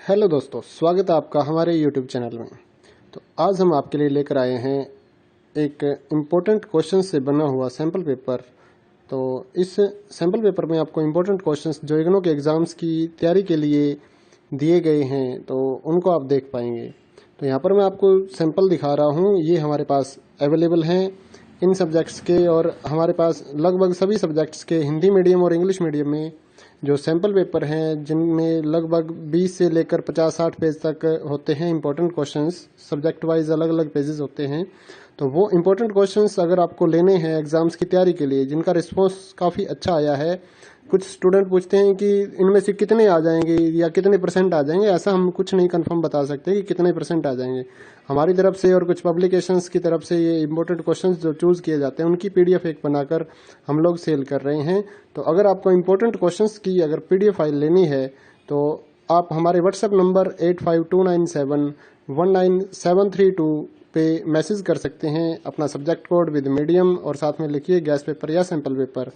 Hello दोस्तों, स्वागत है आपका हमारे यूट्यूब चैनल में। तो आज हम आपके लिए लेकर आए हैं एक इम्पोर्टेंट क्वेश्चन से बना हुआ सैम्पल पेपर। तो इस सैम्पल पेपर में आपको इम्पोर्टेंट क्वेश्चंस जो इग्नू के एग्ज़ाम्स की तैयारी के लिए दिए गए हैं तो उनको आप देख पाएंगे। तो यहाँ पर मैं आपको सैम्पल दिखा रहा हूँ, ये हमारे पास अवेलेबल हैं इन सब्जेक्ट्स के, और हमारे पास लगभग सभी सब्जेक्ट्स के हिंदी मीडियम और इंग्लिश मीडियम में जो सैम्पल पेपर हैं जिनमें लगभग 20 से लेकर 50-60 पेज तक होते हैं इंपॉर्टेंट क्वेश्चंस। सब्जेक्ट वाइज अलग अलग पेजेस होते हैं। तो वो इंपॉर्टेंट क्वेश्चंस अगर आपको लेने हैं एग्जाम्स की तैयारी के लिए, जिनका रिस्पॉन्स काफ़ी अच्छा आया है, कुछ स्टूडेंट पूछते हैं कि इनमें से कितने आ जाएंगे या कितने परसेंट आ जाएंगे। ऐसा हम कुछ नहीं कंफर्म बता सकते कि कितने परसेंट आ जाएंगे। हमारी तरफ से और कुछ पब्लिकेशंस की तरफ से ये इंपॉर्टेंट क्वेश्चंस जो चूज़ किए जाते हैं उनकी पीडीएफ एक बनाकर हम लोग सेल कर रहे हैं। तो अगर आपको इंपॉर्टेंट क्वेश्चंस की अगर पीडीएफ फाइल लेनी है तो आप हमारे व्हाट्सएप नंबर 8529719732 पे मैसेज कर सकते हैं अपना सब्जेक्ट कोड विद मीडियम, और साथ में लिखिए गैस पेपर या सैम्पल पेपर।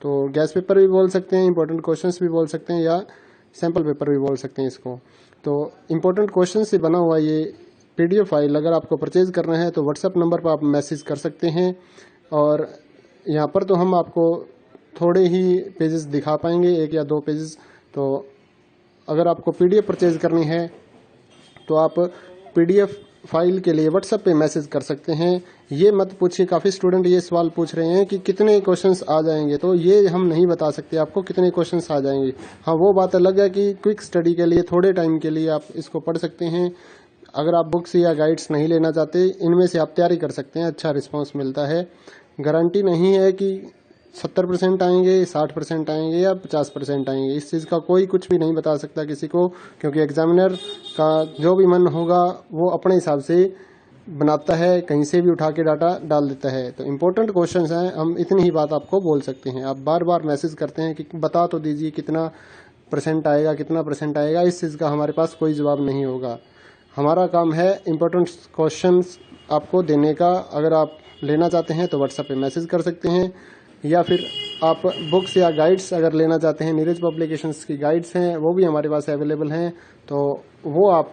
तो गैस पेपर भी बोल सकते हैं, इंपॉर्टेंट क्वेश्चंस भी बोल सकते हैं, या सैम्पल पेपर भी बोल सकते हैं इसको। तो इंपॉर्टेंट क्वेश्चन से बना हुआ ये पीडीएफ फाइल अगर आपको परचेज करना है तो व्हाट्सएप नंबर पर आप मैसेज कर सकते हैं। और यहाँ पर तो हम आपको थोड़े ही पेजेस दिखा पाएंगे, 1 या 2 पेजेस। तो अगर आपको पीडीएफ परचेज करनी है तो आप पीडीएफ फाइल के लिए व्हाट्सएप पे मैसेज कर सकते हैं। ये मत पूछिए, काफ़ी स्टूडेंट ये सवाल पूछ रहे हैं कि कितने क्वेश्चंस आ जाएंगे, तो ये हम नहीं बता सकते आपको कितने क्वेश्चंस आ जाएंगे। हाँ, वो बात अलग है कि क्विक स्टडी के लिए थोड़े टाइम के लिए आप इसको पढ़ सकते हैं। अगर आप बुक्स या गाइड्स नहीं लेना चाहते, इनमें से आप तैयारी कर सकते हैं, अच्छा रिस्पॉन्स मिलता है। गारंटी नहीं है कि 70% आएंगे, 60% आएंगे या 50% आएंगे, इस चीज़ का कोई कुछ भी नहीं बता सकता किसी को, क्योंकि एग्जामिनर का जो भी मन होगा वो अपने हिसाब से बनाता है, कहीं से भी उठा के डाटा डाल देता है। तो इम्पोर्टेंट क्वेश्चंस हैं, हम इतनी ही बात आपको बोल सकते हैं। आप बार बार मैसेज करते हैं कि बता तो दीजिए कितना परसेंट आएगा, कितना परसेंट आएगा, इस चीज़ का हमारे पास कोई जवाब नहीं होगा। हमारा काम है इम्पोर्टेंट क्वेश्चंस आपको देने का। अगर आप लेना चाहते हैं तो व्हाट्सएप पे मैसेज कर सकते हैं, या फिर आप बुक्स या गाइड्स अगर लेना चाहते हैं, नीरज पब्लिकेशंस की गाइड्स हैं वो भी हमारे पास अवेलेबल हैं। तो वो आप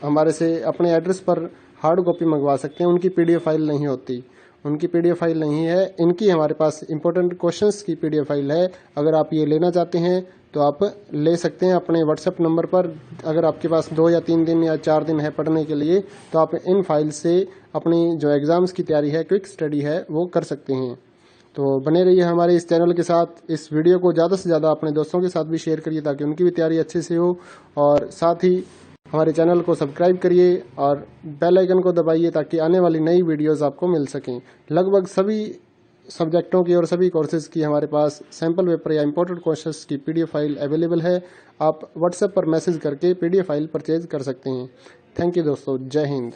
हमारे से अपने एड्रेस पर हार्ड कॉपी मंगवा सकते हैं। उनकी पीडीएफ फाइल नहीं होती, उनकी पीडीएफ फाइल नहीं है, इनकी हमारे पास इंपॉर्टेंट क्वेश्चंस की पीडीएफ फाइल है। अगर आप ये लेना चाहते हैं तो आप ले सकते हैं अपने व्हाट्सएप नंबर पर। अगर आपके पास 2 या 3 दिन या 4 दिन है पढ़ने के लिए, तो आप इन फाइल से अपनी जो एग्ज़ाम्स की तैयारी है, क्विक स्टडी है, वो कर सकते हैं। तो बने रहिए हमारे इस चैनल के साथ। इस वीडियो को ज़्यादा से ज़्यादा अपने दोस्तों के साथ भी शेयर करिए ताकि उनकी भी तैयारी अच्छे से हो, और साथ ही हमारे चैनल को सब्सक्राइब करिए और बेल आइकन को दबाइए ताकि आने वाली नई वीडियोस आपको मिल सकें। लगभग सभी सब्जेक्टों की और सभी कोर्सेज की हमारे पास सैम्पल पेपर या इंपॉर्टेंट क्वेश्चंस की पीडीएफ फाइल अवेलेबल है। आप व्हाट्सएप पर मैसेज करके पीडीएफ फाइल परचेज कर सकते हैं। थैंक यू दोस्तों, जय हिंद।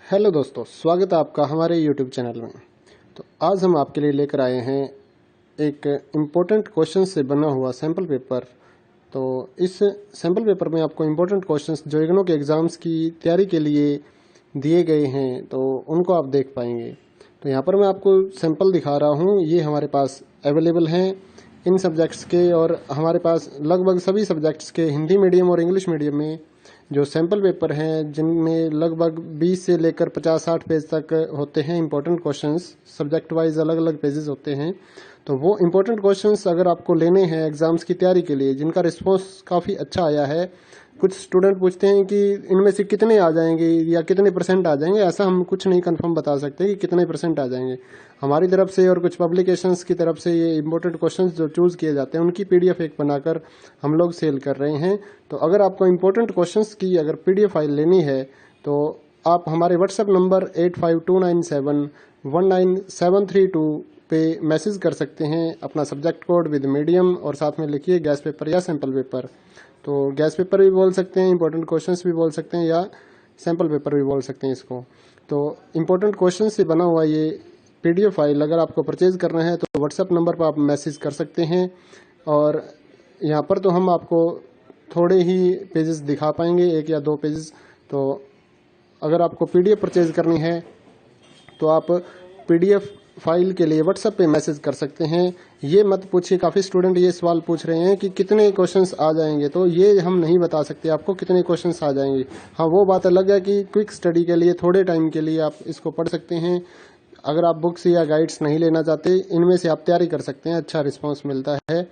हेलो दोस्तों, स्वागत है आपका हमारे यूट्यूब चैनल में। तो आज हम आपके लिए लेकर आए हैं एक इम्पोर्टेंट क्वेश्चन से बना हुआ सैम्पल पेपर। तो इस सैम्पल पेपर में आपको इम्पोर्टेंट क्वेश्चंस जो इग्नू के एग्ज़ाम्स की तैयारी के लिए दिए गए हैं तो उनको आप देख पाएंगे। तो यहाँ पर मैं आपको सैम्पल दिखा रहा हूँ, ये हमारे पास अवेलेबल हैं इन सब्जेक्ट्स के, और हमारे पास लगभग सभी सब्जेक्ट्स के हिंदी मीडियम और इंग्लिश मीडियम में जो सैम्पल पेपर हैं जिनमें लगभग 20 से लेकर 50-60 पेज तक होते हैं इंपॉर्टेंट क्वेश्चंस। सब्जेक्ट वाइज अलग अलग पेजेस होते हैं। तो वो इंपॉर्टेंट क्वेश्चंस अगर आपको लेने हैं एग्जाम्स की तैयारी के लिए, जिनका रिस्पॉन्स काफ़ी अच्छा आया है, कुछ स्टूडेंट पूछते हैं कि इनमें से कितने आ जाएंगे या कितने परसेंट आ जाएंगे। ऐसा हम कुछ नहीं कंफर्म बता सकते कि कितने परसेंट आ जाएंगे। हमारी तरफ से और कुछ पब्लिकेशंस की तरफ से ये इंपॉर्टेंट क्वेश्चंस जो चूज़ किए जाते हैं उनकी पीडीएफ एक बनाकर हम लोग सेल कर रहे हैं। तो अगर आपको इंपॉर्टेंट क्वेश्चंस की अगर पीडीएफ फाइल लेनी है तो आप हमारे व्हाट्सएप नंबर 8529719732 पे मैसेज कर सकते हैं अपना सब्जेक्ट कोड विद मीडियम, और साथ में लिखिए गैस पेपर या सैम्पल पेपर। तो गैस पेपर भी बोल सकते हैं, इंपॉर्टेंट क्वेश्चंस भी बोल सकते हैं, या सैम्पल पेपर भी बोल सकते हैं इसको। तो इंपॉर्टेंट क्वेश्चन से बना हुआ ये पीडीएफ फाइल अगर आपको परचेज करना है तो व्हाट्सएप नंबर पर आप मैसेज कर सकते हैं। और यहाँ पर तो हम आपको थोड़े ही पेजेस दिखा पाएंगे, 1 या 2 पेजेस। तो अगर आपको पीडीएफ परचेज करनी है तो आप पीडीएफ फाइल के लिए व्हाट्सएप पे मैसेज कर सकते हैं। ये मत पूछिए, काफ़ी स्टूडेंट ये सवाल पूछ रहे हैं कि कितने क्वेश्चंस आ जाएंगे, तो ये हम नहीं बता सकते आपको कितने क्वेश्चंस आ जाएंगे। हाँ, वो बात अलग है कि क्विक स्टडी के लिए थोड़े टाइम के लिए आप इसको पढ़ सकते हैं। अगर आप बुक्स या गाइड्स नहीं लेना चाहते, इनमें से आप तैयारी कर सकते हैं, अच्छा रिस्पॉन्स मिलता है।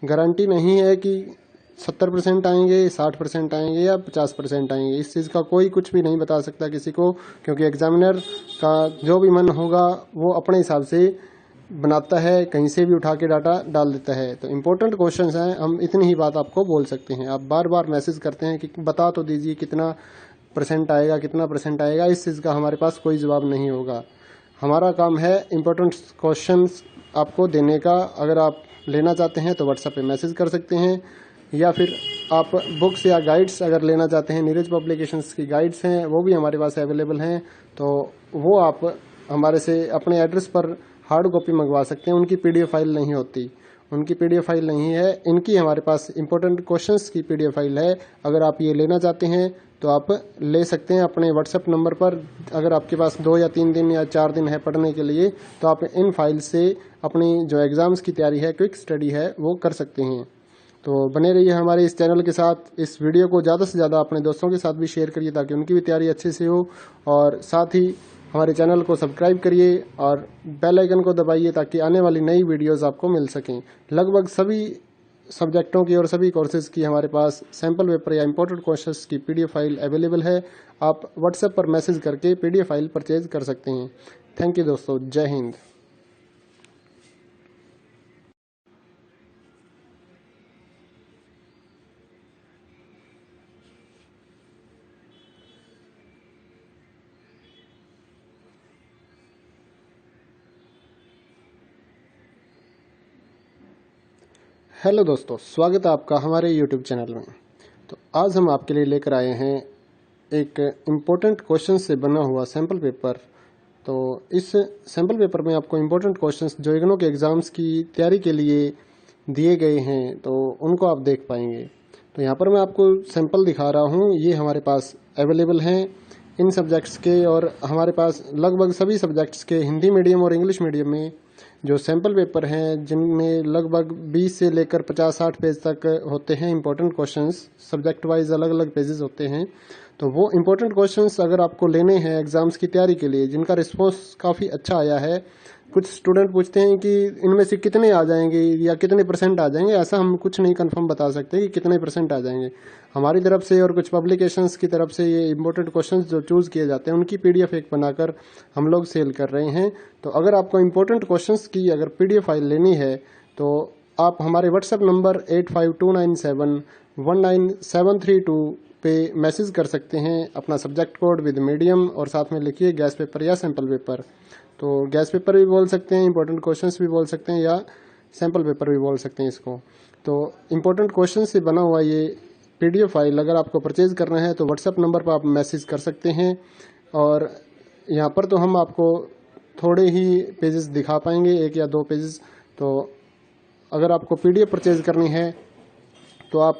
गारंटी नहीं है कि 70% आएंगे, 60% आएंगे या 50% आएंगे, इस चीज़ का कोई कुछ भी नहीं बता सकता किसी को, क्योंकि एग्जामिनर का जो भी मन होगा वो अपने हिसाब से बनाता है, कहीं से भी उठा के डाटा डाल देता है। तो इम्पोर्टेंट क्वेश्चंस हैं, हम इतनी ही बात आपको बोल सकते हैं। आप बार बार मैसेज करते हैं कि बता तो दीजिए कितना परसेंट आएगा, कितना परसेंट आएगा, इस चीज़ का हमारे पास कोई जवाब नहीं होगा। हमारा काम है इम्पोर्टेंट क्वेश्चंस आपको देने का। अगर आप लेना चाहते हैं तो व्हाट्सएप पे मैसेज कर सकते हैं, या फिर आप बुक्स या गाइड्स अगर लेना चाहते हैं, नीरज पब्लिकेशंस की गाइड्स हैं वो भी हमारे पास अवेलेबल हैं। तो वो आप हमारे से अपने एड्रेस पर हार्ड कॉपी मंगवा सकते हैं। उनकी पीडीएफ फाइल नहीं होती, उनकी पीडीएफ फाइल नहीं है, इनकी हमारे पास इंपॉर्टेंट क्वेश्चंस की पीडीएफ फाइल है। अगर आप ये लेना चाहते हैं तो आप ले सकते हैं अपने व्हाट्सएप नंबर पर। अगर आपके पास 2 या 3 दिन या 4 दिन है पढ़ने के लिए, तो आप इन फाइल से अपनी जो एग्ज़ाम्स की तैयारी है, क्विक स्टडी है, वो कर सकते हैं। तो बने रहिए हमारे इस चैनल के साथ। इस वीडियो को ज़्यादा से ज़्यादा अपने दोस्तों के साथ भी शेयर करिए ताकि उनकी भी तैयारी अच्छे से हो, और साथ ही हमारे चैनल को सब्सक्राइब करिए और बेल आइकन को दबाइए ताकि आने वाली नई वीडियोस आपको मिल सकें। लगभग सभी सब्जेक्टों की और सभी कोर्सेज़ की हमारे पास सैम्पल पेपर या इंपॉर्टेंट क्वेश्चंस की पीडीएफ फाइल अवेलेबल है। आप व्हाट्सएप पर मैसेज करके पीडीएफ फाइल परचेज कर सकते हैं। थैंक यू दोस्तों, जय हिंद। हेलो दोस्तों, स्वागत है आपका हमारे यूट्यूब चैनल में। तो आज हम आपके लिए लेकर आए हैं एक इम्पोर्टेंट क्वेश्चन से बना हुआ सैम्पल पेपर। तो इस सैम्पल पेपर में आपको इम्पोर्टेंट क्वेश्चंस जो इग्नू के एग्ज़ाम्स की तैयारी के लिए दिए गए हैं, तो उनको आप देख पाएंगे। तो यहाँ पर मैं आपको सैम्पल दिखा रहा हूँ, ये हमारे पास अवेलेबल हैं इन सब्जेक्ट्स के, और हमारे पास लगभग सभी सब्जेक्ट्स के हिंदी मीडियम और इंग्लिश मीडियम में जो सैम्पल पेपर हैं, जिनमें लगभग 20 से लेकर 50-60 पेज तक होते हैं इंपॉर्टेंट क्वेश्चंस। सब्जेक्ट वाइज अलग अलग पेजेस होते हैं। तो वो इंपॉर्टेंट क्वेश्चंस अगर आपको लेने हैं एग्जाम्स की तैयारी के लिए, जिनका रिस्पॉन्स काफ़ी अच्छा आया है, कुछ स्टूडेंट पूछते हैं कि इनमें से कितने आ जाएंगे या कितने परसेंट आ जाएंगे। ऐसा हम कुछ नहीं कंफर्म बता सकते कि कितने परसेंट आ जाएंगे। हमारी तरफ से और कुछ पब्लिकेशंस की तरफ से ये इंपॉर्टेंट क्वेश्चंस जो चूज़ किए जाते हैं, उनकी पीडीएफ एक बनाकर हम लोग सेल कर रहे हैं। तो अगर आपको इंपॉर्टेंट क्वेश्चंस की अगर पीडीएफ फाइल लेनी है तो आप हमारे व्हाट्सएप नंबर 8529719732 पे मैसेज कर सकते हैं अपना सब्जेक्ट कोड विद मीडियम, और साथ में लिखिए गैस पेपर या सैम्पल पेपर। तो गैस पेपर भी बोल सकते हैं, इंपॉर्टेंट क्वेश्चंस भी बोल सकते हैं, या सैम्पल पेपर भी बोल सकते हैं इसको। तो इंपॉर्टेंट क्वेश्चन से बना हुआ ये पीडीएफ फाइल अगर आपको परचेज करना है तो व्हाट्सएप नंबर पर आप मैसेज कर सकते हैं। और यहाँ पर तो हम आपको थोड़े ही पेजेस दिखा पाएंगे, 1 या 2 पेजेस। तो अगर आपको पीडीएफ परचेज करनी है तो आप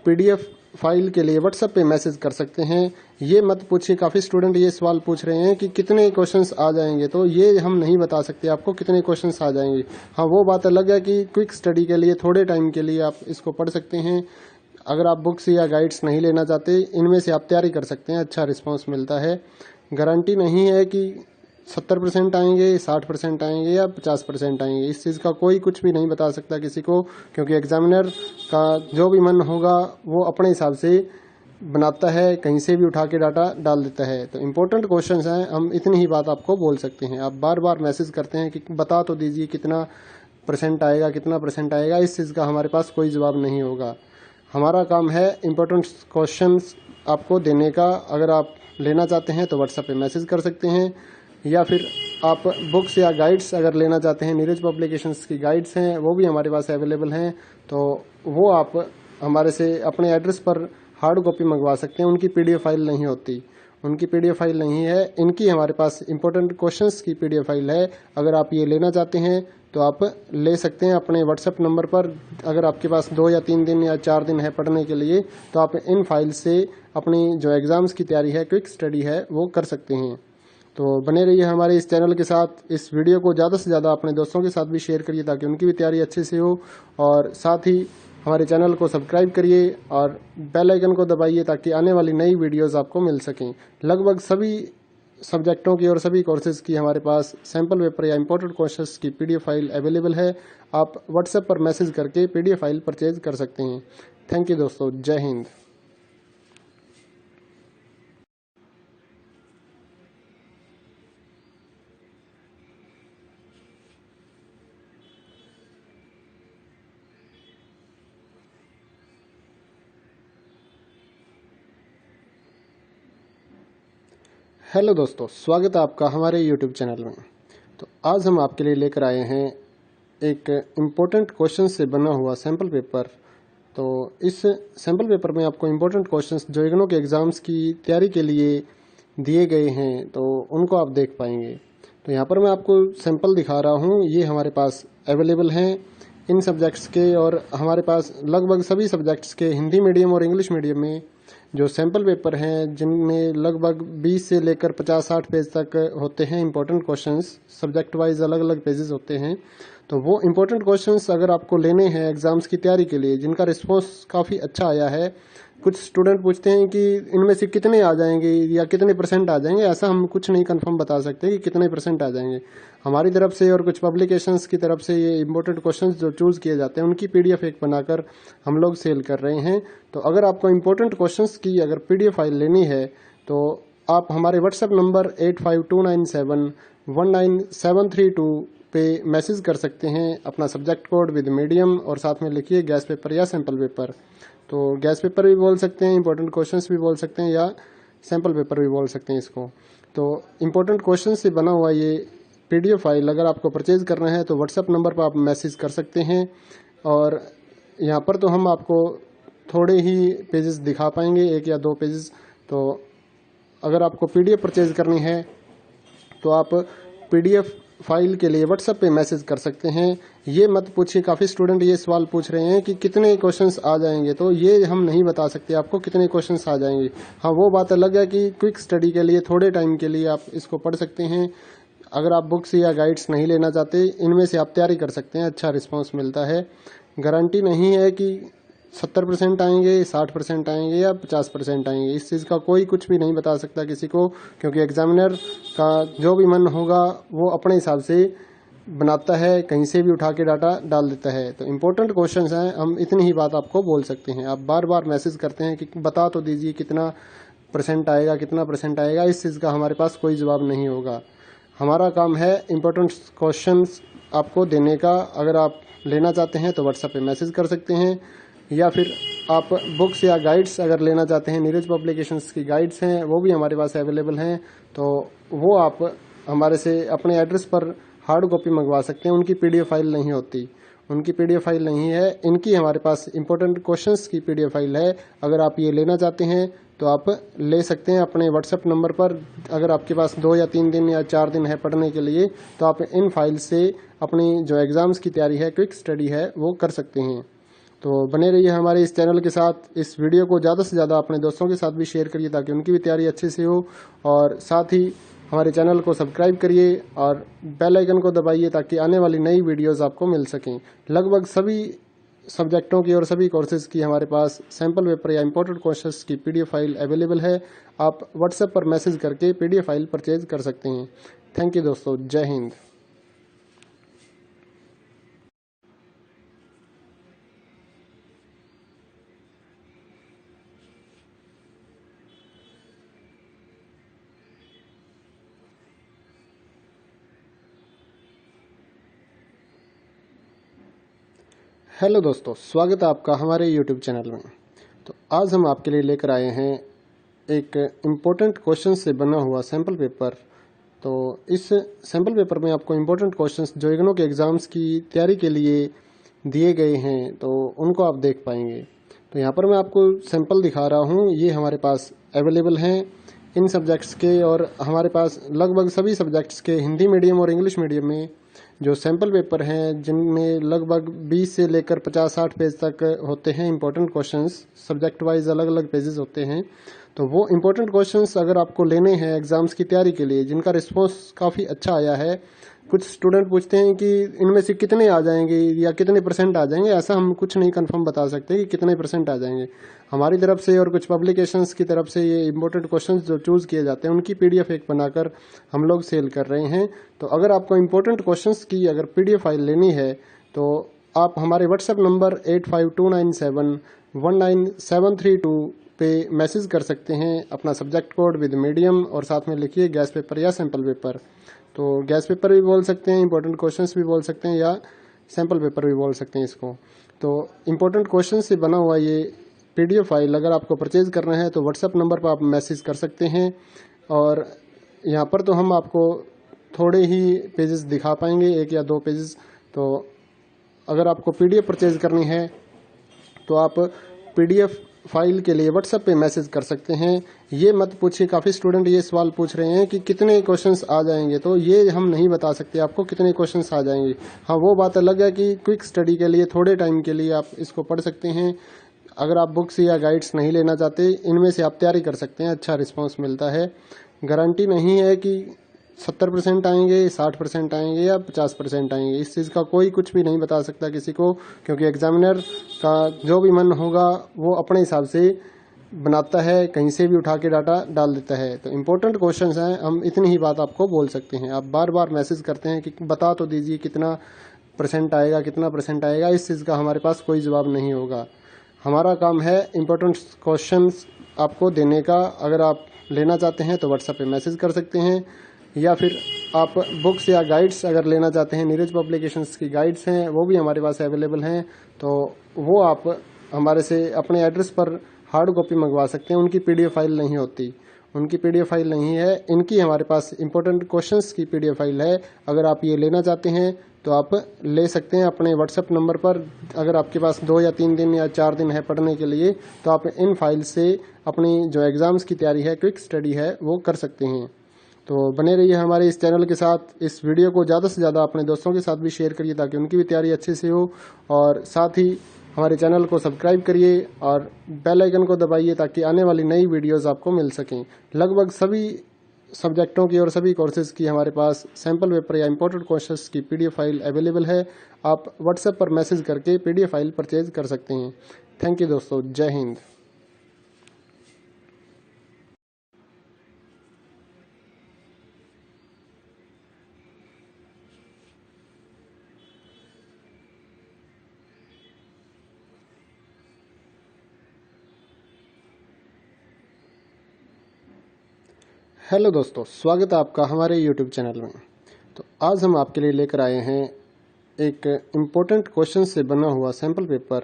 पीडीएफ फाइल के लिए व्हाट्सएप पे मैसेज कर सकते हैं। ये मत पूछिए, काफ़ी स्टूडेंट ये सवाल पूछ रहे हैं कि कितने क्वेश्चंस आ जाएंगे, तो ये हम नहीं बता सकते आपको कितने क्वेश्चंस आ जाएंगे। हाँ, वो बात अलग है कि क्विक स्टडी के लिए थोड़े टाइम के लिए आप इसको पढ़ सकते हैं। अगर आप बुक्स या गाइड्स नहीं लेना चाहते, इनमें से आप तैयारी कर सकते हैं, अच्छा रिस्पॉन्स मिलता है। गारंटी नहीं है कि 70% आएंगे, 60% आएंगे या 50% आएंगे, इस चीज़ का कोई कुछ भी नहीं बता सकता किसी को, क्योंकि एग्जामिनर का जो भी मन होगा वो अपने हिसाब से बनाता है, कहीं से भी उठा के डाटा डाल देता है। तो इम्पोर्टेंट क्वेश्चंस हैं, हम इतनी ही बात आपको बोल सकते हैं। आप बार बार मैसेज करते हैं कि बता तो दीजिए कितना परसेंट आएगा, कितना परसेंट आएगा, इस चीज़ का हमारे पास कोई जवाब नहीं होगा। हमारा काम है इम्पोर्टेंट क्वेश्चंस आपको देने का। अगर आप लेना चाहते हैं तो व्हाट्सएप पे मैसेज कर सकते हैं, या फिर आप बुक्स या गाइड्स अगर लेना चाहते हैं, नीरज पब्लिकेशंस की गाइड्स हैं वो भी हमारे पास अवेलेबल हैं। तो वो आप हमारे से अपने एड्रेस पर हार्ड कॉपी मंगवा सकते हैं। उनकी पीडीएफ फाइल नहीं होती, उनकी पीडीएफ फाइल नहीं है, इनकी हमारे पास इंपॉर्टेंट क्वेश्चंस की पीडीएफ फाइल है। अगर आप ये लेना चाहते हैं तो आप ले सकते हैं अपने व्हाट्सएप नंबर पर। अगर आपके पास 2 या 3 दिन या 4 दिन है पढ़ने के लिए, तो आप इन फाइल से अपनी जो एग्ज़ाम्स की तैयारी है, क्विक स्टडी है, वो कर सकते हैं। तो बने रहिए हमारे इस चैनल के साथ। इस वीडियो को ज़्यादा से ज़्यादा अपने दोस्तों के साथ भी शेयर करिए ताकि उनकी भी तैयारी अच्छे से हो, और साथ ही हमारे चैनल को सब्सक्राइब करिए और बेल आइकन को दबाइए ताकि आने वाली नई वीडियोस आपको मिल सकें। लगभग सभी सब्जेक्टों की और सभी कोर्सेज की हमारे पास सैम्पल पेपर या इंपॉर्टेंट क्वेश्चंस की पीडीएफ फाइल अवेलेबल है। आप व्हाट्सएप पर मैसेज करके पीडीएफ फाइल परचेज कर सकते हैं। थैंक यू दोस्तों, जय हिंद। हेलो दोस्तों, स्वागत है आपका हमारे यूट्यूब चैनल में। तो आज हम आपके लिए लेकर आए हैं एक इम्पोर्टेंट क्वेश्चन से बना हुआ सैम्पल पेपर। तो इस सैम्पल पेपर में आपको इम्पोर्टेंट क्वेश्चंस जो इग्नू के एग्ज़ाम्स की तैयारी के लिए दिए गए हैं, तो उनको आप देख पाएंगे। तो यहाँ पर मैं आपको सैम्पल दिखा रहा हूँ, ये हमारे पास अवेलेबल हैं इन सब्जेक्ट्स के, और हमारे पास लगभग सभी सब्जेक्ट्स के हिंदी मीडियम और इंग्लिश मीडियम में जो सैम्पल पेपर हैं, जिनमें लगभग 20 से लेकर 50-60 पेज तक होते हैं इंपॉर्टेंट क्वेश्चंस। सब्जेक्ट वाइज अलग अलग पेजेस होते हैं। तो वो इंपॉर्टेंट क्वेश्चंस अगर आपको लेने हैं एग्जाम्स की तैयारी के लिए, जिनका रिस्पॉन्स काफ़ी अच्छा आया है, कुछ स्टूडेंट पूछते हैं कि इनमें से कितने आ जाएंगे या कितने परसेंट आ जाएंगे। ऐसा हम कुछ नहीं कंफर्म बता सकते कि कितने परसेंट आ जाएंगे। हमारी तरफ से और कुछ पब्लिकेशंस की तरफ से ये इंपॉर्टेंट क्वेश्चंस जो चूज़ किए जाते हैं, उनकी पीडीएफ एक बनाकर हम लोग सेल कर रहे हैं। तो अगर आपको इंपॉर्टेंट क्वेश्चंस की अगर पीडीएफ फाइल लेनी है, तो आप हमारे व्हाट्सएप नंबर 8529719732 पे मैसेज कर सकते हैं अपना सब्जेक्ट कोड विद मीडियम, और साथ में लिखिए गैस पेपर या सैम्पल पेपर। तो गैस पेपर भी बोल सकते हैं, इंपॉर्टेंट क्वेश्चंस भी बोल सकते हैं, या सैम्पल पेपर भी बोल सकते हैं इसको। तो इंपॉर्टेंट क्वेश्चन से बना हुआ ये पीडीएफ फाइल अगर आपको परचेज करना है, तो व्हाट्सएप नंबर पर आप मैसेज कर सकते हैं। और यहाँ पर तो हम आपको थोड़े ही पेजेस दिखा पाएंगे, 1 या 2 पेजेस। तो अगर आपको पीडीएफ परचेज करनी है, तो आप पीडीएफ फाइल के लिए व्हाट्सएप पे मैसेज कर सकते हैं। ये मत पूछिए, काफ़ी स्टूडेंट ये सवाल पूछ रहे हैं कि कितने क्वेश्चंस आ जाएंगे, तो ये हम नहीं बता सकते आपको कितने क्वेश्चंस आ जाएंगे। हाँ, वो बात अलग है कि क्विक स्टडी के लिए थोड़े टाइम के लिए आप इसको पढ़ सकते हैं। अगर आप बुक्स या गाइड्स नहीं लेना चाहते, इनमें से आप तैयारी कर सकते हैं, अच्छा रिस्पॉन्स मिलता है। गारंटी नहीं है कि 70% आएंगे, 60% आएंगे या 50% आएंगे। इस चीज़ का कोई कुछ भी नहीं बता सकता किसी को, क्योंकि एग्जामिनर का जो भी मन होगा वो अपने हिसाब से बनाता है, कहीं से भी उठा के डाटा डाल देता है। तो इम्पोर्टेंट क्वेश्चंस हैं, हम इतनी ही बात आपको बोल सकते हैं। आप बार बार मैसेज करते हैं कि बता तो दीजिए कितना परसेंट आएगा, कितना परसेंट आएगा। इस चीज़ का हमारे पास कोई जवाब नहीं होगा। हमारा काम है इम्पोर्टेंट क्वेश्चंस आपको देने का। अगर आप लेना चाहते हैं तो व्हाट्सएप पे मैसेज कर सकते हैं, या फिर आप बुक्स या गाइड्स अगर लेना चाहते हैं, नीरज पब्लिकेशंस की गाइड्स हैं, वो भी हमारे पास अवेलेबल हैं। तो वो आप हमारे से अपने एड्रेस पर हार्ड कॉपी मंगवा सकते हैं। उनकी पीडीएफ फाइल नहीं होती, उनकी पीडीएफ फाइल नहीं है, इनकी हमारे पास इंपॉर्टेंट क्वेश्चंस की पीडीएफ फाइल है। अगर आप ये लेना चाहते हैं तो आप ले सकते हैं अपने व्हाट्सएप नंबर पर। अगर आपके पास 2 या 3 दिन या 4 दिन है पढ़ने के लिए, तो आप इन फाइल से अपनी जो एग्ज़ाम्स की तैयारी है, क्विक स्टडी है, वो कर सकते हैं। तो बने रहिए हमारे इस चैनल के साथ। इस वीडियो को ज़्यादा से ज़्यादा अपने दोस्तों के साथ भी शेयर करिए ताकि उनकी भी तैयारी अच्छे से हो, और साथ ही हमारे चैनल को सब्सक्राइब करिए और बेल आइकन को दबाइए ताकि आने वाली नई वीडियोस आपको मिल सकें। लगभग सभी सब्जेक्टों की और सभी कोर्सेज की हमारे पास सैम्पल पेपर या इंपॉर्टेंट क्वेश्चंस की पीडीएफ फाइल अवेलेबल है। आप व्हाट्सएप पर मैसेज करके पीडीएफ फाइल परचेज कर सकते हैं। थैंक यू दोस्तों, जय हिंद। हेलो दोस्तों, स्वागत है आपका हमारे यूट्यूब चैनल में। तो आज हम आपके लिए लेकर आए हैं एक इम्पोर्टेंट क्वेश्चन से बना हुआ सैम्पल पेपर। तो इस सैम्पल पेपर में आपको इम्पोर्टेंट क्वेश्चंस जो इग्नू के एग्ज़ाम्स की तैयारी के लिए दिए गए हैं, तो उनको आप देख पाएंगे। तो यहाँ पर मैं आपको सैम्पल दिखा रहा हूँ, ये हमारे पास अवेलेबल हैं इन सब्जेक्ट्स के, और हमारे पास लगभग सभी सब्जेक्ट्स के हिंदी मीडियम और इंग्लिश मीडियम में जो सैम्पल पेपर हैं जिनमें लगभग 20 से लेकर 50-60 पेज तक होते हैं इंपॉर्टेंट क्वेश्चंस, सब्जेक्ट वाइज अलग अलग पेजेस होते हैं। तो वो इंपॉर्टेंट क्वेश्चंस अगर आपको लेने हैं एग्ज़ाम्स की तैयारी के लिए, जिनका रिस्पॉन्स काफ़ी अच्छा आया है, कुछ स्टूडेंट पूछते हैं कि इनमें से कितने आ जाएंगे या कितने परसेंट आ जाएंगे, ऐसा हम कुछ नहीं कंफर्म बता सकते कि कितने परसेंट आ जाएंगे। हमारी तरफ से और कुछ पब्लिकेशंस की तरफ से ये इंपॉर्टेंट क्वेश्चंस जो चूज़ किए जाते हैं उनकी पीडीएफ एक बनाकर हम लोग सेल कर रहे हैं। तो अगर आपको इंपॉर्टेंट क्वेश्चंस की अगर पीडीएफ फाइल लेनी है तो आप हमारे व्हाट्सएप नंबर 8529719732 पे मैसेज कर सकते हैं अपना सब्जेक्ट कोड विद मीडियम और साथ में लिखिए गैस पेपर या सैम्पल पेपर। तो गैस पेपर भी बोल सकते हैं, इंपॉर्टेंट क्वेश्चंस भी बोल सकते हैं या सैम्पल पेपर भी बोल सकते हैं इसको। तो इंपॉर्टेंट क्वेश्चन से बना हुआ ये पीडीएफ फाइल अगर आपको परचेज करना है तो व्हाट्सएप नंबर पर आप मैसेज कर सकते हैं। और यहाँ पर तो हम आपको थोड़े ही पेजेस दिखा पाएंगे, 1 या 2 पेजेस। तो अगर आपको पीडीएफ परचेज करनी है तो आप पीडीएफ फाइल के लिए व्हाट्सएप पे मैसेज कर सकते हैं। ये मत पूछिए, काफ़ी स्टूडेंट ये सवाल पूछ रहे हैं कि कितने क्वेश्चंस आ जाएंगे, तो ये हम नहीं बता सकते आपको कितने क्वेश्चंस आ जाएंगे। हाँ, वो बात अलग है कि क्विक स्टडी के लिए थोड़े टाइम के लिए आप इसको पढ़ सकते हैं। अगर आप बुक्स या गाइड्स नहीं लेना चाहते, इनमें से आप तैयारी कर सकते हैं, अच्छा रिस्पॉन्स मिलता है। गारंटी नहीं है कि 70% आएंगे, 60% आएंगे या 50% आएंगे, इस चीज़ का कोई कुछ भी नहीं बता सकता किसी को, क्योंकि एग्जामिनर का जो भी मन होगा वो अपने हिसाब से बनाता है, कहीं से भी उठा के डाटा डाल देता है। तो इम्पोर्टेंट क्वेश्चंस हैं, हम इतनी ही बात आपको बोल सकते हैं। आप बार बार मैसेज करते हैं कि बता तो दीजिए कितना परसेंट आएगा, कितना परसेंट आएगा, इस चीज़ का हमारे पास कोई जवाब नहीं होगा। हमारा काम है इम्पोर्टेंट क्वेश्चंस आपको देने का। अगर आप लेना चाहते हैं तो व्हाट्सएप पे मैसेज कर सकते हैं, या फिर आप बुक्स या गाइड्स अगर लेना चाहते हैं, नीरज पब्लिकेशंस की गाइड्स हैं वो भी हमारे पास अवेलेबल हैं। तो वो आप हमारे से अपने एड्रेस पर हार्ड कॉपी मंगवा सकते हैं। उनकी पीडीएफ फाइल नहीं होती, उनकी पीडीएफ फाइल नहीं है, इनकी हमारे पास इंपॉर्टेंट क्वेश्चंस की पीडीएफ फाइल है। अगर आप ये लेना चाहते हैं तो आप ले सकते हैं अपने व्हाट्सएप नंबर पर। अगर आपके पास 2 या 3 दिन या 4 दिन है पढ़ने के लिए, तो आप इन फाइल से अपनी जो एग्ज़ाम्स की तैयारी है, क्विक स्टडी है, वो कर सकते हैं। तो बने रहिए हमारे इस चैनल के साथ। इस वीडियो को ज़्यादा से ज़्यादा अपने दोस्तों के साथ भी शेयर करिए ताकि उनकी भी तैयारी अच्छे से हो, और साथ ही हमारे चैनल को सब्सक्राइब करिए और बेल आइकन को दबाइए ताकि आने वाली नई वीडियोस आपको मिल सकें। लगभग सभी सब्जेक्टों की और सभी कोर्सेज की हमारे पास सैम्पल पेपर या इंपॉर्टेंट क्वेश्चंस की पीडीएफ फाइल अवेलेबल है। आप व्हाट्सएप पर मैसेज करके पीडीएफ फाइल परचेज कर सकते हैं। थैंक यू दोस्तों, जय हिंद। हेलो दोस्तों, स्वागत है आपका हमारे यूट्यूब चैनल में। तो आज हम आपके लिए लेकर आए हैं एक इम्पोर्टेंट क्वेश्चन से बना हुआ सैम्पल पेपर।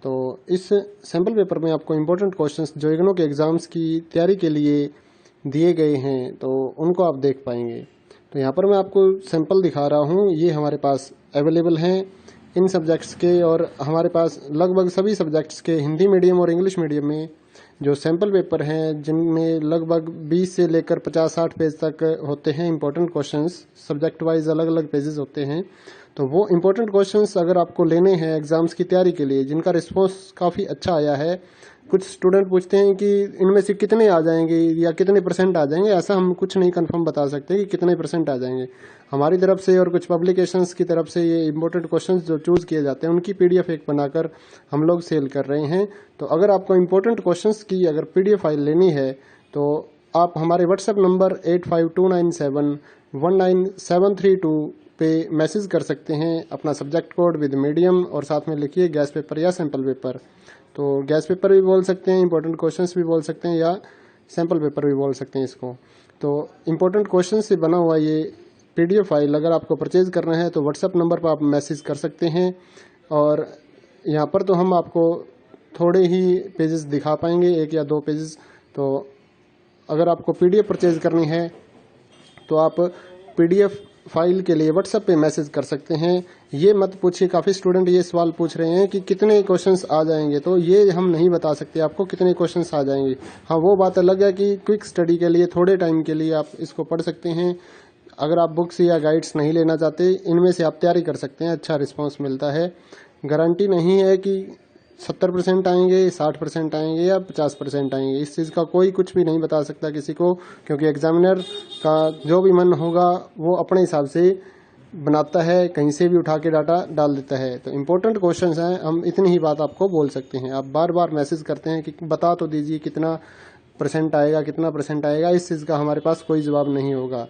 तो इस सैम्पल पेपर में आपको इम्पोर्टेंट क्वेश्चंस जो इग्नू के एग्ज़ाम्स की तैयारी के लिए दिए गए हैं तो उनको आप देख पाएंगे। तो यहाँ पर मैं आपको सैम्पल दिखा रहा हूँ, ये हमारे पास अवेलेबल हैं इन सब्जेक्ट्स के, और हमारे पास लगभग सभी सब्जेक्ट्स के हिंदी मीडियम और इंग्लिश मीडियम में जो सैम्पल पेपर हैं जिनमें लगभग 20 से लेकर 50-60 पेज तक होते हैं इंपॉर्टेंट क्वेश्चंस, सब्जेक्ट वाइज अलग अलग पेजेस होते हैं। तो वो इंपॉर्टेंट क्वेश्चंस अगर आपको लेने हैं एग्ज़ाम्स की तैयारी के लिए, जिनका रिस्पॉन्स काफ़ी अच्छा आया है, कुछ स्टूडेंट पूछते हैं कि इनमें से कितने आ जाएंगे या कितने परसेंट आ जाएंगे, ऐसा हम कुछ नहीं कंफर्म बता सकते कि कितने परसेंट आ जाएंगे। हमारी तरफ से और कुछ पब्लिकेशंस की तरफ से ये इंपॉर्टेंट क्वेश्चंस जो चूज़ किए जाते हैं उनकी पीडीएफ एक बनाकर हम लोग सेल कर रहे हैं। तो अगर आपको इंपॉर्टेंट क्वेश्चंस की अगर पीडीएफ फाइल लेनी है तो आप हमारे व्हाट्सएप नंबर 8529719732 पे मैसेज कर सकते हैं अपना सब्जेक्ट कोड विद मीडियम और साथ में लिखिए गैस पेपर या सैम्पल पेपर। तो गैस पेपर भी बोल सकते हैं, इंपॉर्टेंट क्वेश्चंस भी बोल सकते हैं या सैम्पल पेपर भी बोल सकते हैं इसको। तो इंपॉर्टेंट क्वेश्चन से बना हुआ ये पीडीएफ फाइल अगर आपको परचेज करना है तो व्हाट्सएप नंबर पर आप मैसेज कर सकते हैं। और यहाँ पर तो हम आपको थोड़े ही पेजेस दिखा पाएंगे, 1 या 2 पेजेस। तो अगर आपको पीडीएफ परचेज करनी है तो आप पीडीएफ फाइल के लिए व्हाट्सएप पे मैसेज कर सकते हैं। ये मत पूछिए, काफ़ी स्टूडेंट ये सवाल पूछ रहे हैं कि कितने क्वेश्चंस आ जाएंगे, तो ये हम नहीं बता सकते आपको कितने क्वेश्चंस आ जाएंगे। हाँ, वो बात अलग है कि क्विक स्टडी के लिए थोड़े टाइम के लिए आप इसको पढ़ सकते हैं। अगर आप बुक्स या गाइड्स नहीं लेना चाहते, इनमें से आप तैयारी कर सकते हैं, अच्छा रिस्पांस मिलता है। गारंटी नहीं है कि 70% आएंगे, 60% आएंगे या 50% आएंगे, इस चीज़ का कोई कुछ भी नहीं बता सकता किसी को, क्योंकि एग्जामिनर का जो भी मन होगा वो अपने हिसाब से बनाता है, कहीं से भी उठा के डाटा डाल देता है। तो इम्पोर्टेंट क्वेश्चंस हैं, हम इतनी ही बात आपको बोल सकते हैं। आप बार बार मैसेज करते हैं कि बता तो दीजिए कितना परसेंट आएगा, कितना परसेंट आएगा, इस चीज़ का हमारे पास कोई जवाब नहीं होगा।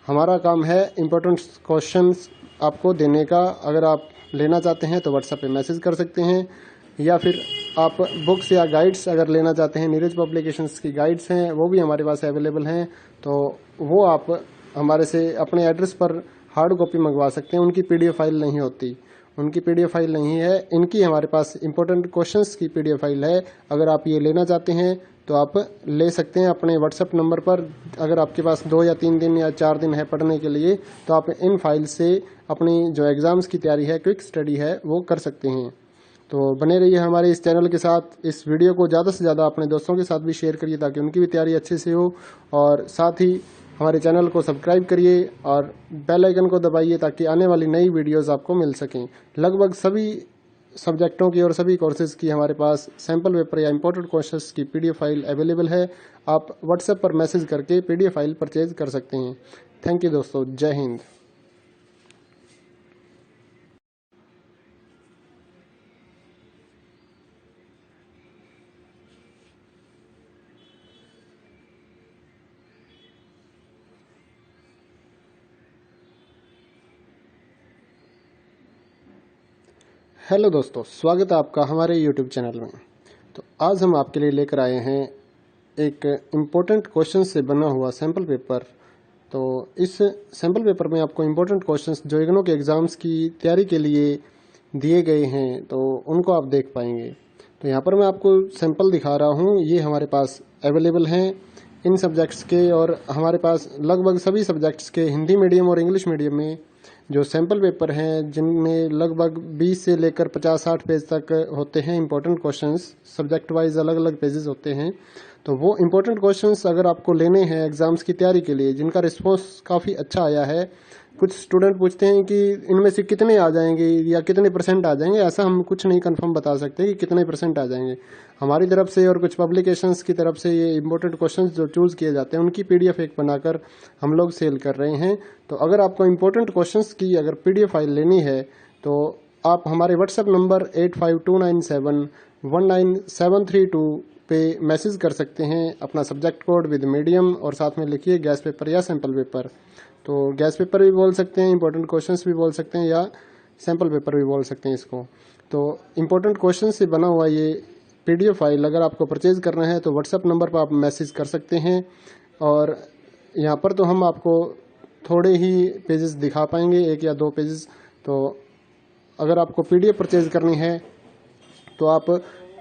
हमारा काम है इम्पोर्टेंट क्वेश्चंस आपको देने का। अगर आप लेना चाहते हैं तो व्हाट्सएप पे मैसेज कर सकते हैं, या फिर आप बुक्स या गाइड्स अगर लेना चाहते हैं, नीरज पब्लिकेशंस की गाइड्स हैं वो भी हमारे पास अवेलेबल हैं, तो वो आप हमारे से अपने एड्रेस पर हार्ड कॉपी मंगवा सकते हैं। उनकी पीडीएफ फाइल नहीं होती, उनकी पीडीएफ फाइल नहीं है, इनकी हमारे पास इंपॉर्टेंट क्वेश्चंस की पीडीएफ फाइल है। अगर आप ये लेना चाहते हैं तो आप ले सकते हैं अपने व्हाट्सएप नंबर पर। अगर आपके पास 2 या 3 दिन या 4 दिन है पढ़ने के लिए, तो आप इन फाइल से अपनी जो एग्ज़ाम्स की तैयारी है, क्विक स्टडी है, वो कर सकते हैं। तो बने रहिए हमारे इस चैनल के साथ। इस वीडियो को ज़्यादा से ज़्यादा अपने दोस्तों के साथ भी शेयर करिए, ताकि उनकी भी तैयारी अच्छे से हो। और साथ ही हमारे चैनल को सब्सक्राइब करिए और बेल आइकन को दबाइए, ताकि आने वाली नई वीडियोस आपको मिल सकें। लगभग सभी सब्जेक्टों की और सभी कोर्सेज की हमारे पास सैम्पल पेपर या इंपॉर्टेंट क्वेश्चंस की पीडीएफ फाइल अवेलेबल है। आप व्हाट्सएप पर मैसेज करके पीडीएफ फाइल परचेज कर सकते हैं। थैंक यू दोस्तों, जय हिंद। हेलो दोस्तों, स्वागत है आपका हमारे यूट्यूब चैनल में। तो आज हम आपके लिए लेकर आए हैं एक इम्पोर्टेंट क्वेश्चन से बना हुआ सैम्पल पेपर। तो इस सैम्पल पेपर में आपको इम्पोर्टेंट क्वेश्चंस जो इग्नू के एग्ज़ाम्स की तैयारी के लिए दिए गए हैं, तो उनको आप देख पाएंगे। तो यहाँ पर मैं आपको सैम्पल दिखा रहा हूँ, ये हमारे पास अवेलेबल हैं इन सब्जेक्ट्स के, और हमारे पास लगभग सभी सब्जेक्ट्स के हिंदी मीडियम और इंग्लिश मीडियम में जो सैम्पल पेपर हैं, जिनमें लगभग 20 से लेकर 50-60 पेज तक होते हैं इंपॉर्टेंट क्वेश्चंस। सब्जेक्ट वाइज अलग अलग पेजेस होते हैं। तो वो इंपॉर्टेंट क्वेश्चंस अगर आपको लेने हैं एग्जाम्स की तैयारी के लिए, जिनका रिस्पॉन्स काफ़ी अच्छा आया है, कुछ स्टूडेंट पूछते हैं कि इनमें से कितने आ जाएंगे या कितने परसेंट आ जाएंगे। ऐसा हम कुछ नहीं कंफर्म बता सकते कि कितने परसेंट आ जाएंगे। हमारी तरफ से और कुछ पब्लिकेशंस की तरफ से ये इंपॉर्टेंट क्वेश्चंस जो चूज़ किए जाते हैं, उनकी पीडीएफ एक बनाकर हम लोग सेल कर रहे हैं। तो अगर आपको इंपॉर्टेंट क्वेश्चंस की अगर पीडीएफ फाइल लेनी है, तो आप हमारे व्हाट्सएप नंबर 8529719732 पे मैसेज कर सकते हैं अपना सब्जेक्ट कोड विद मीडियम, और साथ में लिखिए गैस पेपर या सैम्पल पेपर। तो गैस पेपर भी बोल सकते हैं, इंपॉर्टेंट क्वेश्चंस भी बोल सकते हैं, या सैम्पल पेपर भी बोल सकते हैं इसको। तो इंपॉर्टेंट क्वेश्चन से बना हुआ ये पीडीएफ फाइल अगर आपको परचेज करना है, तो व्हाट्सएप नंबर पर आप मैसेज कर सकते हैं। और यहाँ पर तो हम आपको थोड़े ही पेजेस दिखा पाएंगे, 1 या 2 पेजेस। तो अगर आपको पीडीएफ परचेज करनी है, तो आप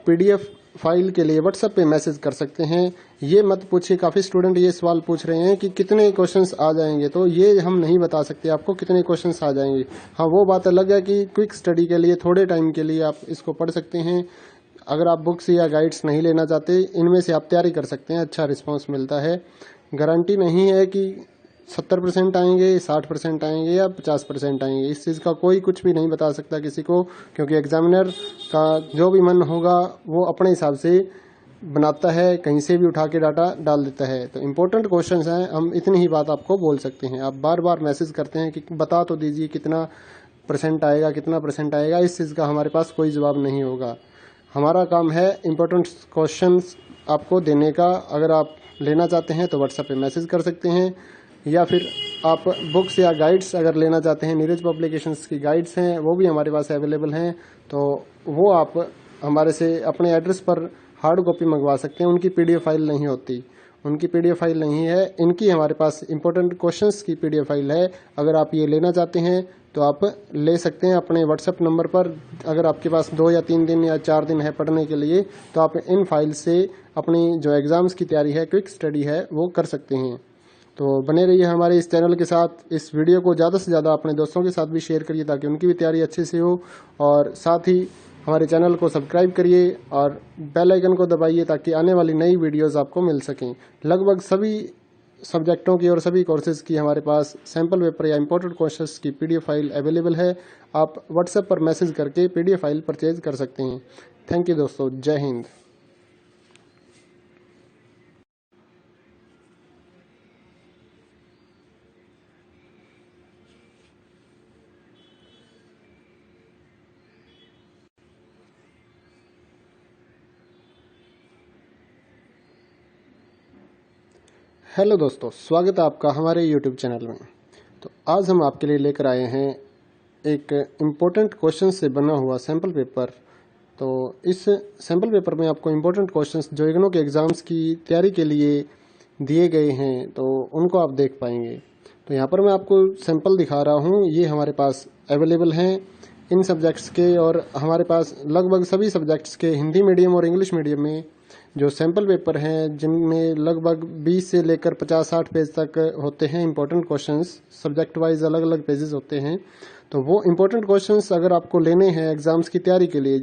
पीडीएफ फाइल के लिए व्हाट्सएप पे मैसेज कर सकते हैं। ये मत पूछिए, काफ़ी स्टूडेंट ये सवाल पूछ रहे हैं कि कितने क्वेश्चंस आ जाएंगे, तो ये हम नहीं बता सकते आपको कितने क्वेश्चंस आ जाएंगे। हाँ, वो बात अलग है कि क्विक स्टडी के लिए थोड़े टाइम के लिए आप इसको पढ़ सकते हैं। अगर आप बुक्स या गाइड्स नहीं लेना चाहते, इनमें से आप तैयारी कर सकते हैं, अच्छा रिस्पॉन्स मिलता है। गारंटी नहीं है कि 70% आएंगे, 60% आएंगे या 50% आएंगे, इस चीज़ का कोई कुछ भी नहीं बता सकता किसी को, क्योंकि एग्जामिनर का जो भी मन होगा वो अपने हिसाब से बनाता है, कहीं से भी उठा के डाटा डाल देता है। तो इम्पोर्टेंट क्वेश्चंस हैं, हम इतनी ही बात आपको बोल सकते हैं। आप बार बार मैसेज करते हैं कि बता तो दीजिए कितना परसेंट आएगा, कितना परसेंट आएगा, इस चीज़ का हमारे पास कोई जवाब नहीं होगा। हमारा काम है इम्पोर्टेंट क्वेश्चंस आपको देने का। अगर आप लेना चाहते हैं तो व्हाट्सएप पे मैसेज कर सकते हैं, या फिर आप बुक्स या गाइड्स अगर लेना चाहते हैं, नीरज पब्लिकेशंस की गाइड्स हैं वो भी हमारे पास अवेलेबल हैं। तो वो आप हमारे से अपने एड्रेस पर हार्ड कॉपी मंगवा सकते हैं। उनकी पीडीएफ फाइल नहीं होती, उनकी पीडीएफ फाइल नहीं है, इनकी हमारे पास इंपॉर्टेंट क्वेश्चंस की पीडीएफ फाइल है। अगर आप ये लेना चाहते हैं तो आप ले सकते हैं अपने व्हाट्सएप नंबर पर। अगर आपके पास 2 या 3 दिन या 4 दिन है पढ़ने के लिए, तो आप इन फाइल से अपनी जो एग्ज़ाम्स की तैयारी है, क्विक स्टडी है, वो कर सकते हैं। तो बने रहिए हमारे इस चैनल के साथ। इस वीडियो को ज़्यादा से ज़्यादा अपने दोस्तों के साथ भी शेयर करिए, ताकि उनकी भी तैयारी अच्छे से हो। और साथ ही हमारे चैनल को सब्सक्राइब करिए और बेल आइकन को दबाइए, ताकि आने वाली नई वीडियोस आपको मिल सकें। लगभग सभी सब्जेक्टों की और सभी कोर्सेज़ की हमारे पास सैम्पल पेपर या इम्पोर्टेंट क्वेश्चंस की पीडीएफ फाइल अवेलेबल है। आप व्हाट्सएप पर मैसेज करके पीडीएफ फाइल परचेज कर सकते हैं। थैंक यू दोस्तों, जय हिंद। हेलो दोस्तों, स्वागत है आपका हमारे यूट्यूब चैनल में। तो आज हम आपके लिए लेकर आए हैं एक इम्पोर्टेंट क्वेश्चन से बना हुआ सैम्पल पेपर। तो इस सैम्पल पेपर में आपको इम्पोर्टेंट क्वेश्चंस जो इग्नू के एग्ज़ाम्स की तैयारी के लिए दिए गए हैं तो उनको आप देख पाएंगे। तो यहाँ पर मैं आपको सैम्पल दिखा रहा हूँ, ये हमारे पास अवेलेबल हैं इन सब्जेक्ट्स के, और हमारे पास लगभग सभी सब्जेक्ट्स के हिंदी मीडियम और इंग्लिश मीडियम में जो सैम्पल पेपर हैं जिनमें लगभग 20 से लेकर 50-60 पेज तक होते हैं इंपॉर्टेंट क्वेश्चंस, सब्जेक्ट वाइज अलग अलग पेजेस होते हैं। तो वो इंपॉर्टेंट क्वेश्चंस अगर आपको लेने हैं एग्ज़ाम्स की तैयारी के लिए,